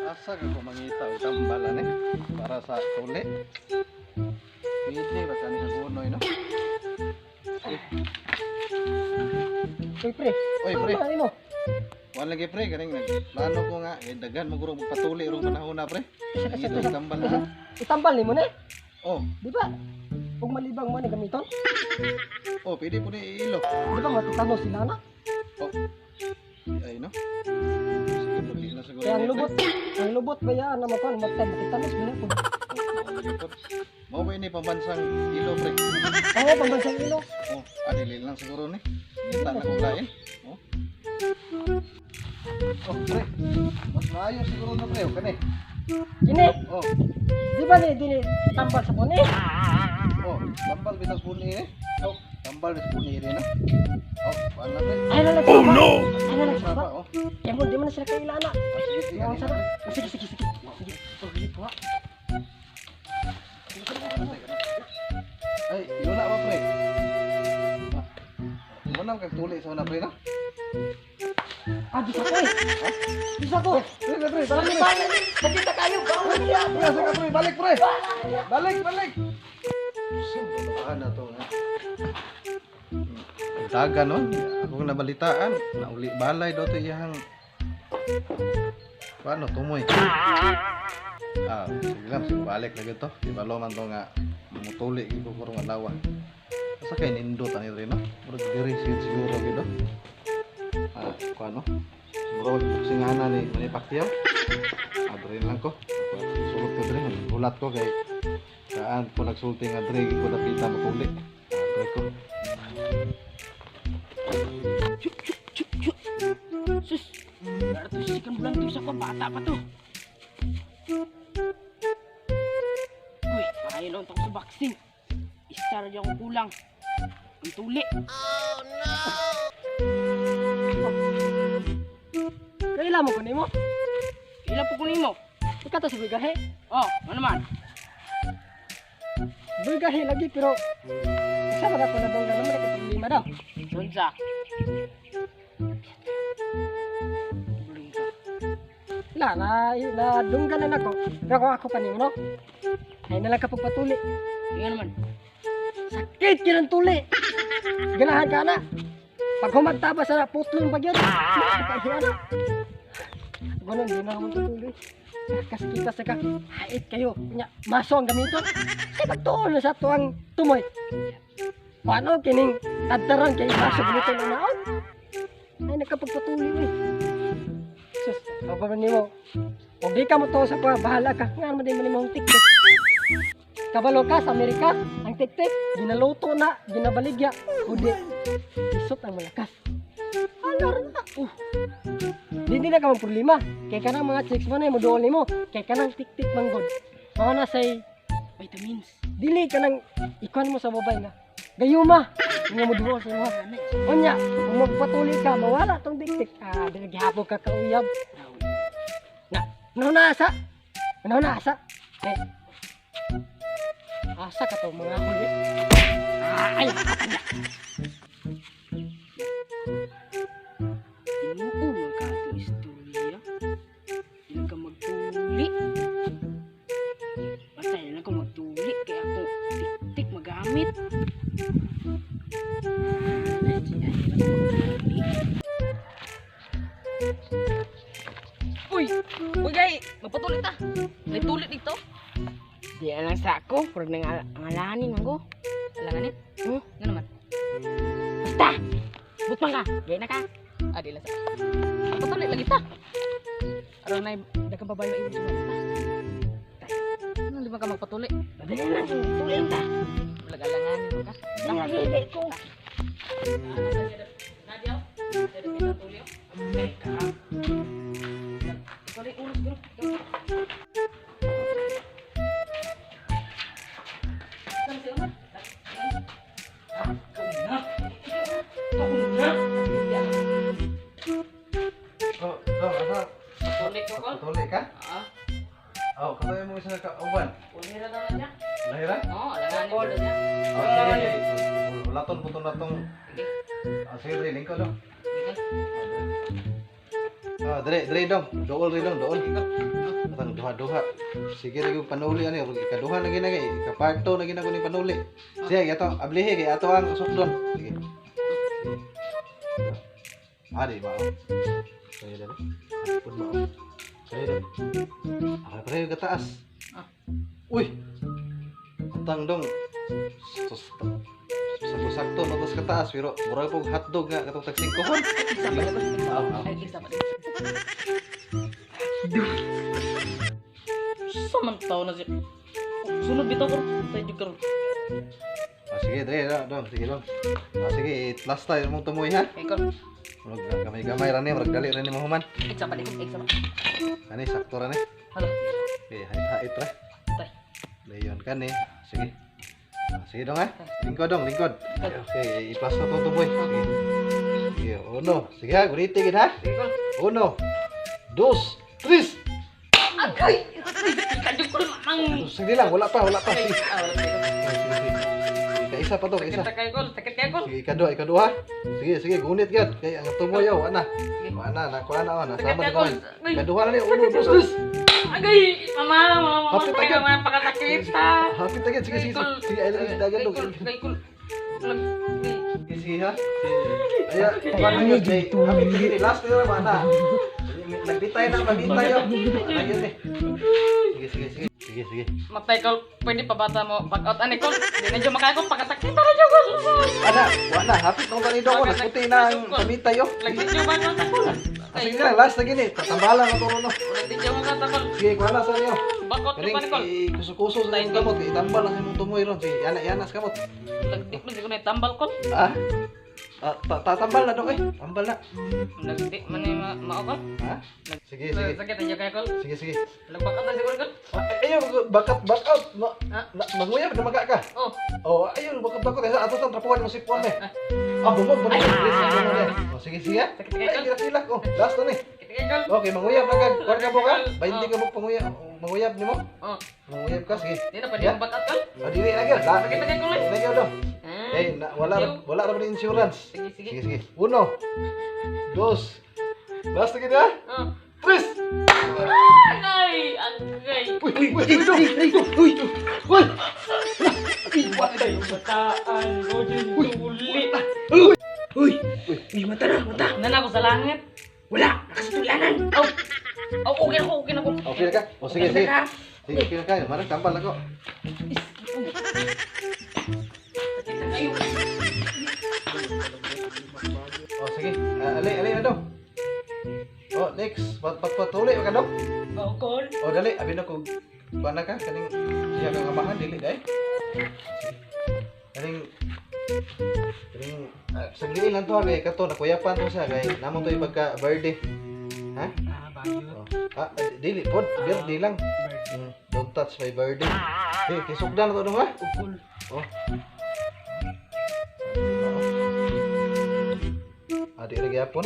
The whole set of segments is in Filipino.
Asa ka ko mangita og tambalan para sa tuli. Pwede ba kani sa gunoy no? Uy, pre. Oy, pre. Ano mo? Wala lagi pre, kaning plano ko nga daghan mo guro patuli rong panahon na pre. Ang ito tambal na. Itambal ni mo na. Oh, Di ba? Kung malibang mo ni gamiton, oh, pwede po ni ilo. di ba matutano sila na? Oh. Ay no. Sige, pwede na siguro. Kaya ni, pre. ang lubot ba yan na makuha, magtay, makitanos mo na po. Mao ba ini pambansang ilo pre? Oo, pambansang ilo. Oh, adili lang siguro ni. Kita na kung lain. Oh. Oh, pre. Mas maayo siguro na pre, kani. Kini, Oh, di ba ni dini tambal sa puni? oh, tambal bitas puni eh. Oh, tambal bitas puni rin na. Oh, wala pre. Ay na nagsaba. Oh no. Ay na nagsaba. Saba, oh. Kaya mo, di mo na sila kailana. Ah, sige, sige. Ang ano sarap. pre? Oh, sige, sige, sige. Sige, oh, sige po. Ay, ilo na ba pre? Manam kag tuli sa una pre na? Ah, bisa ko eh. Bisa ko. Pre, pre, Balik, balik. balik. Magkita kayo. Bawal niya. Pre, sige pre, balik pre. Balik, balik. Ano to nga? Dagan no? Akong nabalitaan, nauli balay daw to iyang paano tumoy? Ah, sige lang, sige balik lagi to. Di ba lo man to nga mutuli ko kurang alawa. Asa kay nindot ani rin no? Murag diri siguro gido. Ah, kuano? Siguro singana ni Manny Pacquiao. Adrin lang ko. Sulot ko diri, ulat ko kay saan ko nagsulti nga diri ko napita mutuli. Adre ko. Sus, berarti sikan bulan itu sa bata pa to. Uy, ayaw lang itong sa vaccine. Isa rin yung kulang. Ang tuli. Oh no! Kailan mo kunin mo? Kailan po kunin mo? Ikaw to si Bulgahe? Oh, ano naman? Bulgahe lagi pero isa ba ako na bangga naman ito problema daw? Sunsa? Na dunggan na ako. Pero kung ako panin mo, no? Ay nalang kapag patuli. Yan naman. Sakit yun ang tuli. Ganahan ka na. Pag humagtaba sa putlong pag yun. Ganun, di na ako tutuli. Kasi kita sa ka, hait kayo. Maso ang gamito. Kasi magtuon na sa tuwang tumoy. Paano kining tadtaran kayo maso gamito na naon? Ay nakapagpatuli eh. Sus, kapag mo, kung di ka mo to sa bahala ka, nga mo din mo tik-tik. Kabalo ka sa Amerika, ang tik-tik, ginaluto na, ginabaligya, kundi, isot ang malakas. Ano na? Hindi na ka mong problema. Kaya ka ng mga chicks mo na yung muduol ni mo. Kaya ka ng tik-tik manggod. Mga na say, vitamins. Dili ka ng ikuan mo sa babay na. Gayuma, nga muduol sa mga. Onya, kung magpatuloy ka, mawala tong tik-tik. Ah, dinagihapog ka kauyab. Nahunasa. Nahunasa. Eh. Asa ka to mga huli. Ay, katanya. Tinuul ka ito istorya. Hindi ka magtuli. Basta yun lang ka magtuli. Kaya ako tik-tik magamit. Uy! Uy gay! Magpatulit ta! May tulit dito! Di lang sa ako. Purag nang ngalahanin mo ko. Alanganin? Nga naman. Basta! Butman ka! Gay na ka! Ah, di lang sa ako. Magpatulit lagi ta! Aron na dagang babae na ibig sumali ta. Ano di ba ka magpatulit? Madali lang! Tulit ta! Alanganin mo ka. Nakahili ko! Nadia? Pwede pinatuloy? Okay ka. Sorry, ulos bro. Patuli ka? Oh, katoy mo isa ka uban. Ulira na lang niya. Lahiran? Oo, alanganin ko niya. Oh, sige. Laton putong latong. Ah, sige, rin ko no. Ah, dire dong. Dool dong, dool. Katang duha-duha. Sige ra yung panuli ani, ikaduha na ginagay, ikaparto na ginako ni panuli. Sige, ato ablihe kay ato ang sukdon. Sige. Ari ba? Saya dah. Pun ba? Saya dah. Apa pare ke taas? Uy. Utang dong. Sakto-sakto natos ke taas pero murag pog hotdog nga katong tag 5 hon. Samantaw na siya. Sunod bitaw ko. Tayo juga ron. Ah, sige, dre, dong, sige dong. Ah, sige, last time mong tumoy ha. Ikaw. Murag gamay-gamay ra ni, murag dali ra ni mahuman. Iksa pa dikit. Iksa pa. Ani sakto ra ni. Hala. Okay, hait-hait ra. Tay. Leyon kan ni. Sige. Ah, sige dong ha. Lingkod dong, lingkod. Okay, iplas na to tumoy. Sige. Sige, uno. Sige ha, guliti gid ha. Ikaw. Uno, dos, tres. Agay! Ikadyo ko mang... Sige lang, wala pa. Sige. Ay, Sige, Kaisa pa to, kaisa. sakit kayo kol. Sakit kayo kol. Sige, ikaduha. Sige, gunit gad. Kay ang tumoyaw, ana. Ana, nakuha na, ana. Sama Sakit na kol. kami. Ikaduha na ni, uno, dos, tres. Agay! Mama, Hapit tayo agad. mga pakasakita. Hapit agad, sige. Sige, ay lagi dagan dong. Kay kol. Sige ha. Aya, paano yun? Hapit agad, last na naman, ana. Nagbitay na, mabitay yun. Ayun eh. Sige. Matay kol. Pwede pa bata mo back out ani kol. Di na dyo makaya kol. Pakasakita na dyo kol. Ana, wala, hapit nung tanido ko, nagputi na ang kamitay yun. Lagi dyo back out kol. Sige na, last na gini, tatambalan na turo no. Lagi dyo makata kol. Sige, kuha na sa niyo. Back out nyo pa ni kol. Kaling kuso-kuso sa tayong kamot, itambal lang yung tumoy ron. Sige, yanas kamot. Lagdi mo di ko na itambal kol. Ah? Tatambal na dong eh. Tambal na. Lagdi man ni mao kol. Ha? Sige. Sakit na dyo kaya kol. Sige. Nagback out na siguro kol. Ayaw, back out. Ha? Manguyab na maga ka. Oh. Oh, ayaw, back out. Ato tang trapuhan mo si Puan eh. Bumog. Sige. Sakit kayo kol. Ay, sila. Oh, last na ni. Sakit kayo kol. Okay, manguyab na ka. Kuwan ka mo ka? 20 ka mo panguyab. Manguyab ni mo? Oh. Manguyab ka, sige. Di na pwede yung back out kol. Dili na gyud. Sakit na kayo kol. Lagi daw. Eh, wala ra ba insurance? Sige. Sige. Uno. Dos. Last na gid ha? Oh. Tres. Agay! Uy. Patay yung bataan. Rodin tuli. Uy, mata na. Nan ako sa langit. Wala, nakasutulanan. Okay na ko. Okay na ka? O sige. Sige, okay na ka. Marang tambal ako. O sige. Ali na daw. O, next. Patuli ka daw. Kol. O, dali. Abi na ko. Kuha na ka. Kaning siya kang amahan. Dili, dahil. Kaning sagliin lang to ha. Kaya kato, nakuyapan to siya. Kaya namon to yung pagka-birthday. Ha? Ah, dili pod. Birthday lang. Don't touch my birthday. Eh, kisugdan na to dong ha? Oh. Adik lagi apon.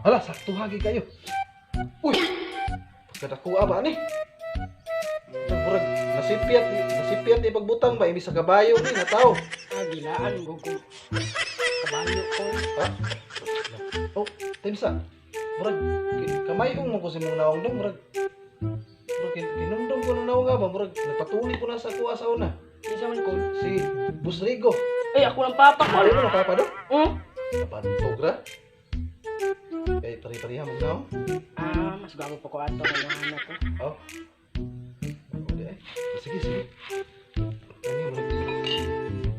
Hala, sakto hagi kayo. Uy! Pagkadakuha ba ni? Murag nasipyat ni pagbutang ba imbis sa kabayo ni nataw. Gilaan ko. Kabayo ko. Ha? Oh, tensa. Murag kamayong mo ko si mong nawang dong murag. Kinumdum ko ng nawang nga ba murag napatuli ko na sa kuha sa una. Isa man ko. Si Busrigo. Eh, ako lang papa ko. Ano mo na papa do? Hmm? Gra? Kay pari-parihan mo na. Mas gago pa ko ato ng anak ko. Oh. Udah eh. Sige. Ini murag.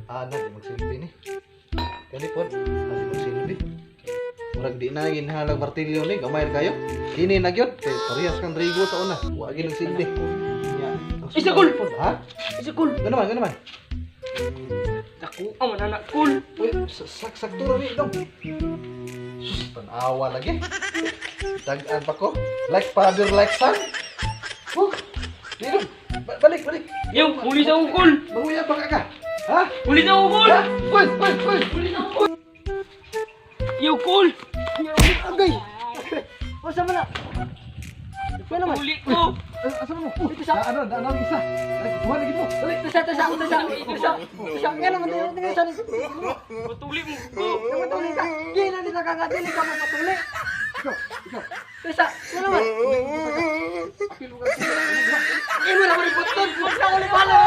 Anak magsilbi ni. Kani po, ali magsilbi. Murag di na ginhalag martilyo ni, gamay kayo. Kini na gyud kay parehas kang Rigo sa una. Wa gyud nagsilbi. Isa gol. Ha? Isa kul. Ano naman? Ako ang anak kul. Uy, sakto ra ni dong. Sus, tanawa lagi. Dagan pa ko. Like father, like son. Di dong. Balik. Yung pulis ako kul. Manguya ba ka? Ha? Pulis ako kul. Ha? Uy. Pulis ako kul. Yung kul. Agay! Masa mo na? Ano naman? Puli ko. Asa mo? Ito sa ano ang isa. Kuha lagi mo. Dali. Tasa. Nga naman tayo. Tingnan sa. Matuli mo ko. Naman tayo. kita ka nga dili ka mapatuli. Ikaw. Pisa, ano naman? Apil mo ka. Imo na mo ni button. Sa ulit pala.